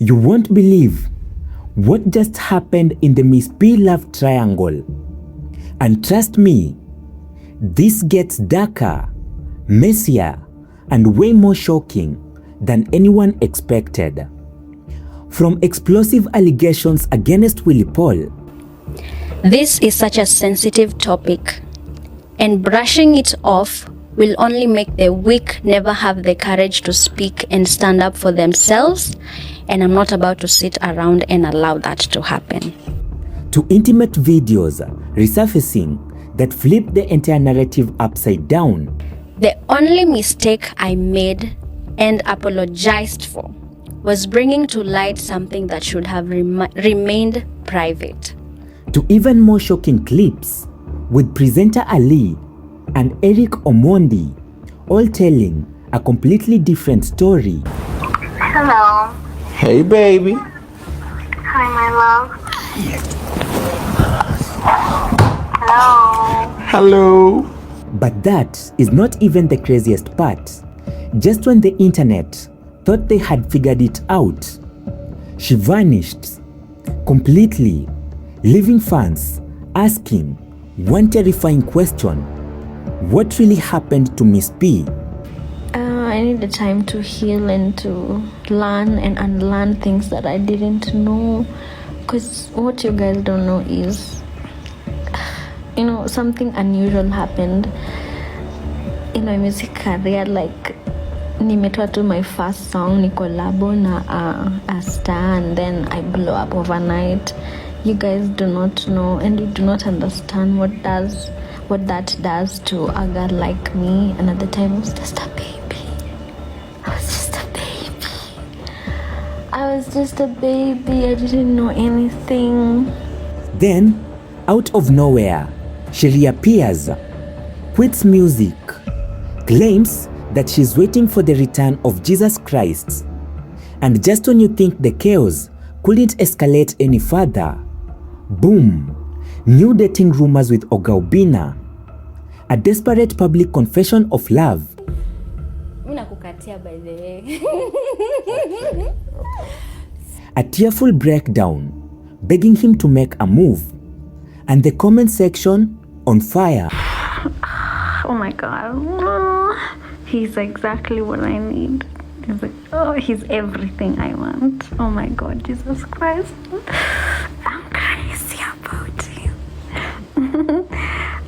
You won't believe what just happened in the Miss P love triangle. And trust me, this gets darker, messier, and way more shocking than anyone expected. From explosive allegations against Willy Paul. This is such a sensitive topic, and brushing it off will only make the weak never have the courage to speak and stand up for themselves, and I'm not about to sit around and allow that to happen. To intimate videos resurfacing that flip the entire narrative upside down. The only mistake I made and apologized for was bringing to light something that should have remained private. To even more shocking clips with presenter Ali and Eric Omondi all telling a completely different story. Hello. Hey, baby. Hi, my love. Hello. Hello. But that is not even the craziest part. Just when the internet thought they had figured it out, she vanished completely, leaving fans asking one terrifying question: what really happened to Miss P? I need the time to heal and to learn and unlearn things that I didn't know, because what you guys don't know is, something unusual happened in my music career. Like, nimetoa tu my first song, ni collabo na a star, and then I blow up overnight. You guys do not know, and you do not understand what that does to a girl like me. And at the time, I was just a baby. I didn't know anything. Then, out of nowhere, she reappears, quits music, claims that she's waiting for the return of Jesus Christ. And just when you think the chaos couldn't escalate any further, boom, new dating rumors with Oga Obinna, a desperate public confession of love. By the way. A tearful breakdown, begging him to make a move, and the comment section on fire. Oh my God, he's exactly what I need. He's everything I want. Oh my God, Jesus Christ, I'm crazy about him.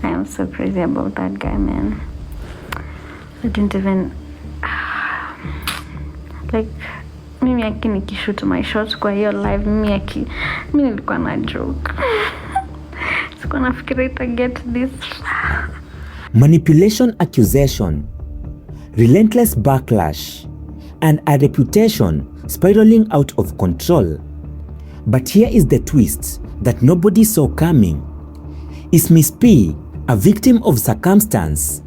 I am so crazy about that guy, man. I didn't even mimi nikishoot my shot kwa hiyo live, mimi nilikuwa na joke. Sikuwa nafikiria ita get this. Manipulation accusation, relentless backlash, and a reputation spiraling out of control. But here is the twist that nobody saw coming. Is Miss P a victim of circumstance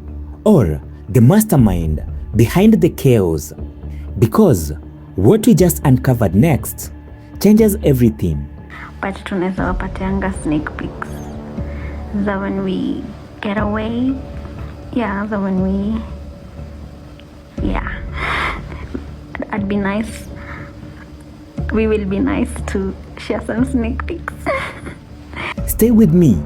or the mastermind behind the chaos? Because what we just uncovered next changes everything. But tunaweza wapatianga sneak peeks za when we get away. Yeah, so when we I'd be nice. We will be nice to share some sneak peeks. Stay with me.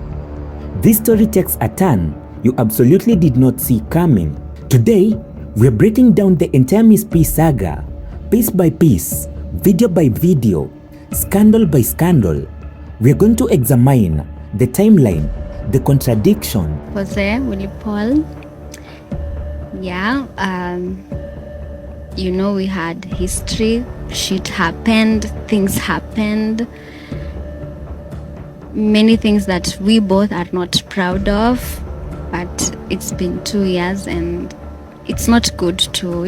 This story takes a turn you absolutely did not see coming. Today, we're breaking down the entire Miss P saga, piece by piece, video by video, scandal by scandal. We're going to examine the timeline, the contradiction. Jose, Willie Paul. Yeah, we had history, shit happened, things happened, many things that we both are not proud of, but it's been 2 years and it's not good to,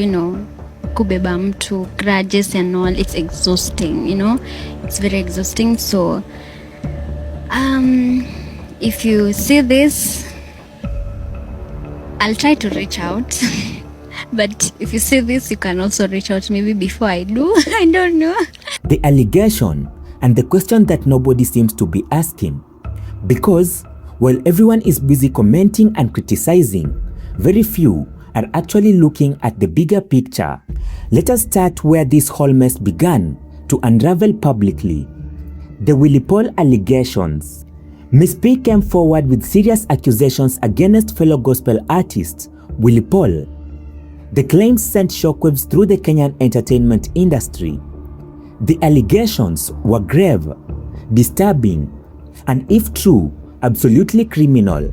kubeba mtu, grudges and all. It's exhausting, it's very exhausting. So if you see this, I'll try to reach out. But if you see this, you can also reach out maybe before I do. I don't know. The allegation and the question that nobody seems to be asking. Because while everyone is busy commenting and criticizing, very few are actually looking at the bigger picture. Let us start where this whole mess began to unravel publicly the Willy Paul allegations. Miss P came forward with serious accusations against fellow gospel artist Willy Paul. The claims sent shockwaves through the Kenyan entertainment industry. The allegations were grave, disturbing, and if true, absolutely criminal.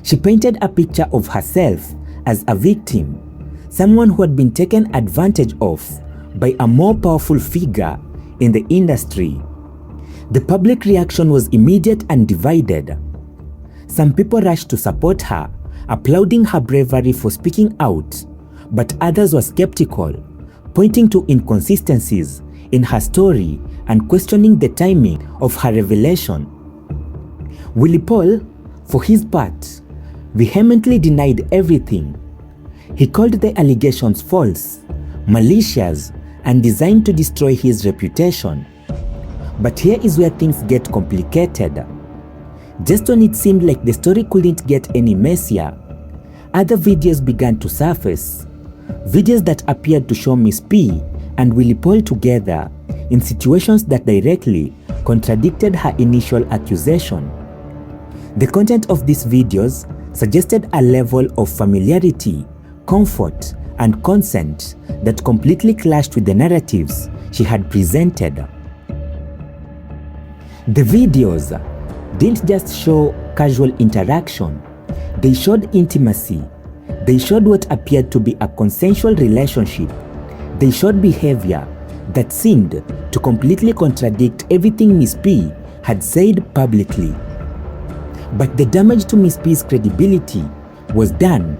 She painted a picture of herself as a victim, someone who had been taken advantage of by a more powerful figure in the industry. The public reaction was immediate and divided. Some people rushed to support her, applauding her bravery for speaking out, but others were skeptical, pointing to inconsistencies in her story and questioning the timing of her revelation. Willy Paul, for his part, vehemently denied everything. He called the allegations false, malicious, and designed to destroy his reputation. But here is where things get complicated. Just when it seemed like the story couldn't get any messier, other videos began to surface. Videos that appeared to show Miss P and Willy Paul together in situations that directly contradicted her initial accusation. The content of these videos suggested a level of familiarity, comfort, and consent that completely clashed with the narratives she had presented. The videos didn't just show casual interaction, they showed intimacy. They showed what appeared to be a consensual relationship. They showed behavior that seemed to completely contradict everything Miss P had said publicly. But the damage to Miss P's credibility was done.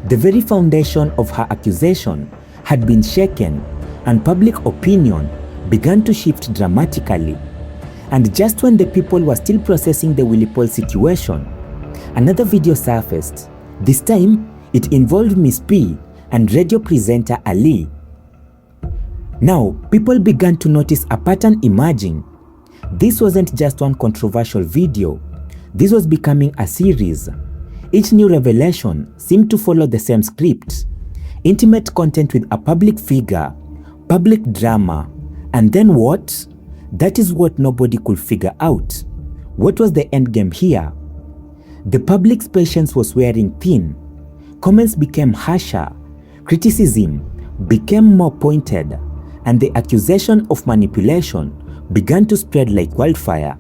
The very foundation of her accusation had been shaken, and public opinion began to shift dramatically. And just when the people were still processing the Willy Paul situation, another video surfaced. This time, it involved Miss P and radio presenter Ali. Now, people began to notice a pattern emerging. This wasn't just one controversial video. This was becoming a series. Each new revelation seemed to follow the same script. Intimate content with a public figure, public drama, and then what? That is what nobody could figure out. What was the end game here? The public's patience was wearing thin. Comments became harsher, criticism became more pointed, and the accusation of manipulation began to spread like wildfire.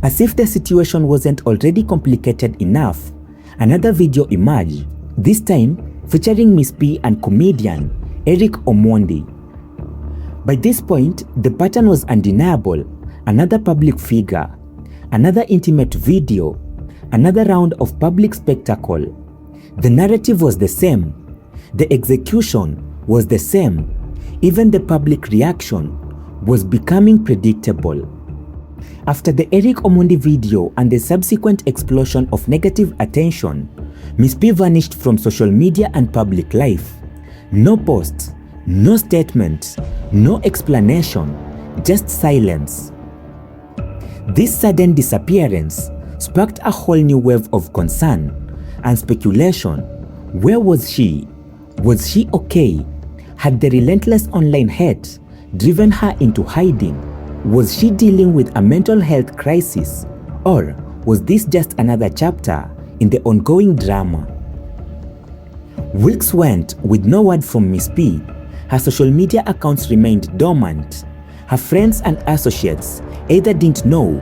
As if the situation wasn't already complicated enough, another video emerged, this time featuring Miss P and comedian Eric Omondi. By this point, the pattern was undeniable. Another public figure, another intimate video, another round of public spectacle. The narrative was the same. The execution was the same. Even the public reaction was becoming predictable. After the Eric Omondi video and the subsequent explosion of negative attention, Miss P vanished from social media and public life. No posts, no statement, no explanation, just silence. This sudden disappearance sparked a whole new wave of concern and speculation. Where was she? Was she okay? Had the relentless online hate driven her into hiding? Was she dealing with a mental health crisis? Or was this just another chapter in the ongoing drama? Weeks went with no word from Miss P. Her social media accounts remained dormant. Her friends and associates either didn't know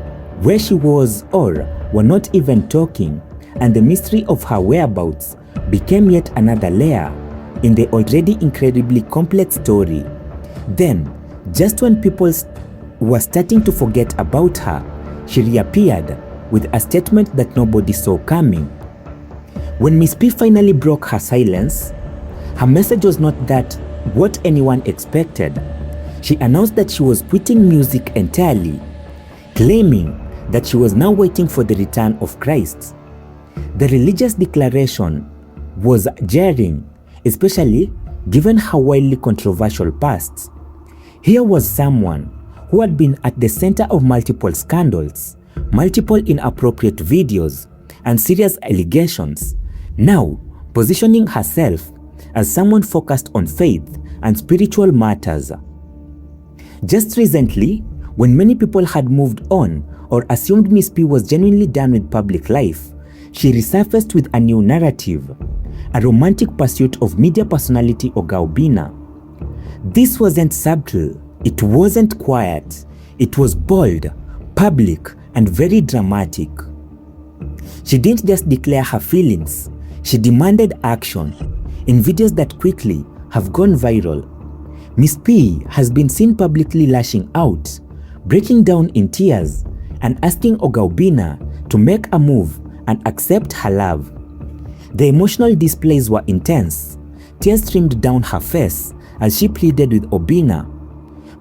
where she was or were not even talking, and the mystery of her whereabouts became yet another layer in the already incredibly complex story. Then, just when people were starting to forget about her, she reappeared with a statement that nobody saw coming. When Miss P finally broke her silence, her message was not that what anyone expected. She announced that she was quitting music entirely, claiming that she was now waiting for the return of Christ. The religious declaration was jarring, especially given her wildly controversial past. Here was someone who had been at the center of multiple scandals, multiple inappropriate videos, and serious allegations, now positioning herself as someone focused on faith and spiritual matters. Just recently, when many people had moved on or assumed Miss P was genuinely done with public life, she resurfaced with a new narrative, a romantic pursuit of media personality Oga Obinna. This wasn't subtle, it wasn't quiet, it was bold, public, and very dramatic. She didn't just declare her feelings, she demanded action in videos that quickly have gone viral. Miss P has been seen publicly lashing out, breaking down in tears, and asking Oga Obinna to make a move and accept her love. The emotional displays were intense. Tears streamed down her face as she pleaded with Obina.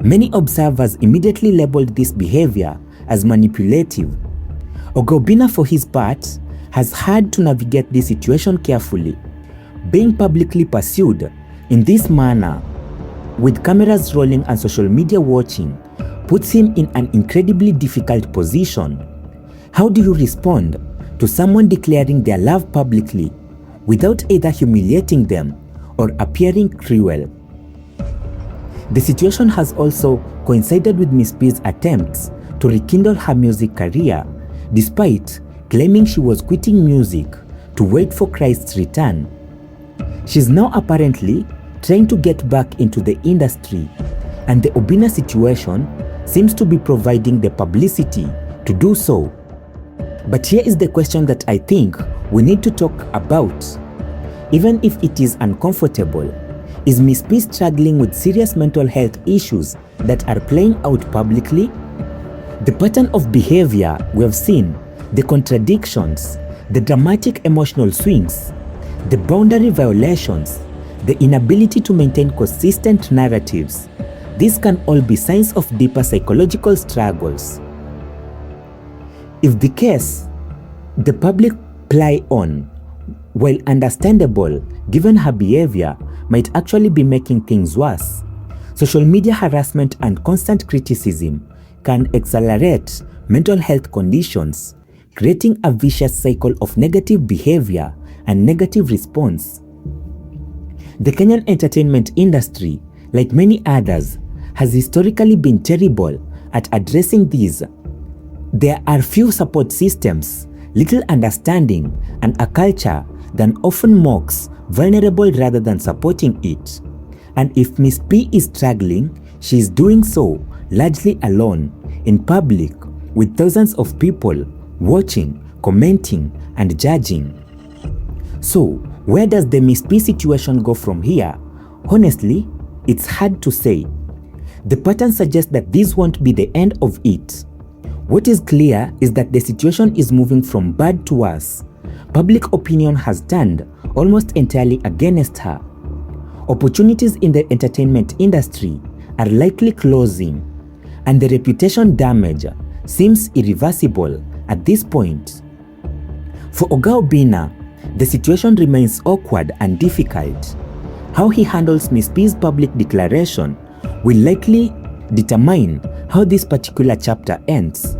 Many observers immediately labeled this behavior as manipulative. Oga Obinna, for his part, has had to navigate this situation carefully. Being publicly pursued in this manner, with cameras rolling and social media watching, puts him in an incredibly difficult position. How do you respond to someone declaring their love publicly without either humiliating them or appearing cruel? The situation has also coincided with Miss P's attempts to rekindle her music career, despite claiming she was quitting music to wait for Christ's return. She's now apparently trying to get back into the industry, and the Obina situation seems to be providing the publicity to do so. But here is the question that I think we need to talk about. Even if it is uncomfortable, is Miss P struggling with serious mental health issues that are playing out publicly? The pattern of behavior we have seen, the contradictions, the dramatic emotional swings, the boundary violations, the inability to maintain consistent narratives, these can all be signs of deeper psychological struggles. If the case, the public ply on, while understandable given her behavior, might actually be making things worse. Social media harassment and constant criticism can accelerate mental health conditions, creating a vicious cycle of negative behavior and negative response. The Kenyan entertainment industry, like many others, has historically been terrible at addressing these. There are few support systems, little understanding, and a culture that often mocks vulnerable rather than supporting it. And if Miss P is struggling, she is doing so largely alone, in public, with thousands of people watching, commenting, and judging. So, where does the Miss P situation go from here? Honestly, it's hard to say. The pattern suggests that this won't be the end of it. What is clear is that the situation is moving from bad to worse. Public opinion has turned almost entirely against her. Opportunities in the entertainment industry are likely closing, and the reputation damage seems irreversible at this point. For Oga Obinna, the situation remains awkward and difficult. How he handles Miss P's public declaration will likely determine how this particular chapter ends.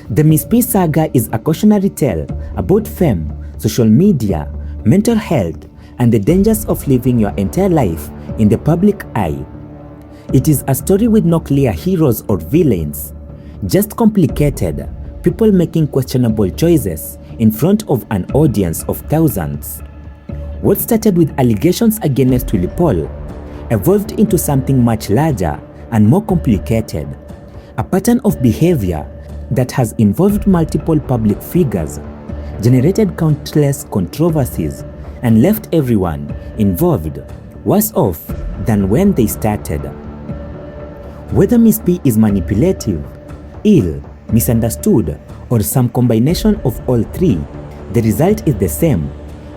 The Miss P saga is a cautionary tale about fame, social media, mental health, and the dangers of living your entire life in the public eye. It is a story with no clear heroes or villains, just complicated people making questionable choices in front of an audience of thousands. What started with allegations against Willie Paul evolved into something much larger and more complicated, a pattern of behavior that has involved multiple public figures, generated countless controversies, and left everyone involved worse off than when they started. Whether Miss P is manipulative, ill, misunderstood, or some combination of all three, the result is the same: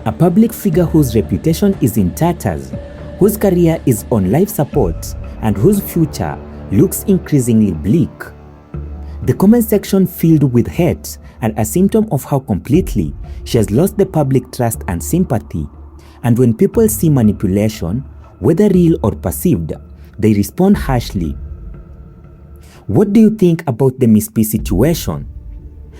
a public figure whose reputation is in tatters, whose career is on life support, and whose future looks increasingly bleak. The comment section filled with hate and a symptom of how completely she has lost the public trust and sympathy. And when people see manipulation, whether real or perceived, they respond harshly. What do you think about the Miss P situation?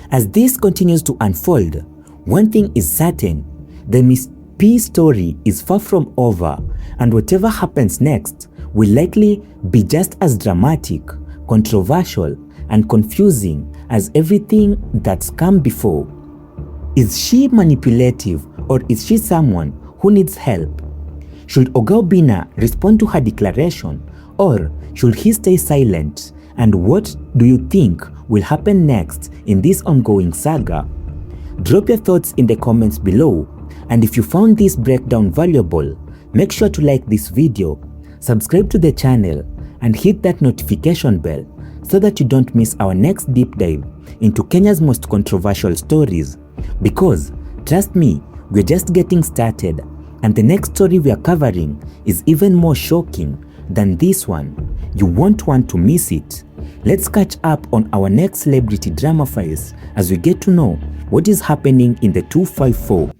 As this continues to unfold, one thing is certain: the Miss P story is far from over, and whatever happens next will likely be just as dramatic, controversial, and confusing as everything that's come before. Is she manipulative, or is she someone who needs help? Should Oga Obinna respond to her declaration, or should he stay silent? And what do you think will happen next in this ongoing saga? Drop your thoughts in the comments below, and if you found this breakdown valuable, make sure to like this video, subscribe to the channel, and hit that notification bell so that you don't miss our next deep dive into Kenya's most controversial stories. Because, trust me, we're just getting started, and the next story we are covering is even more shocking than this one. You won't want to miss it. Let's catch up on our next celebrity drama files as we get to know what is happening in the 254.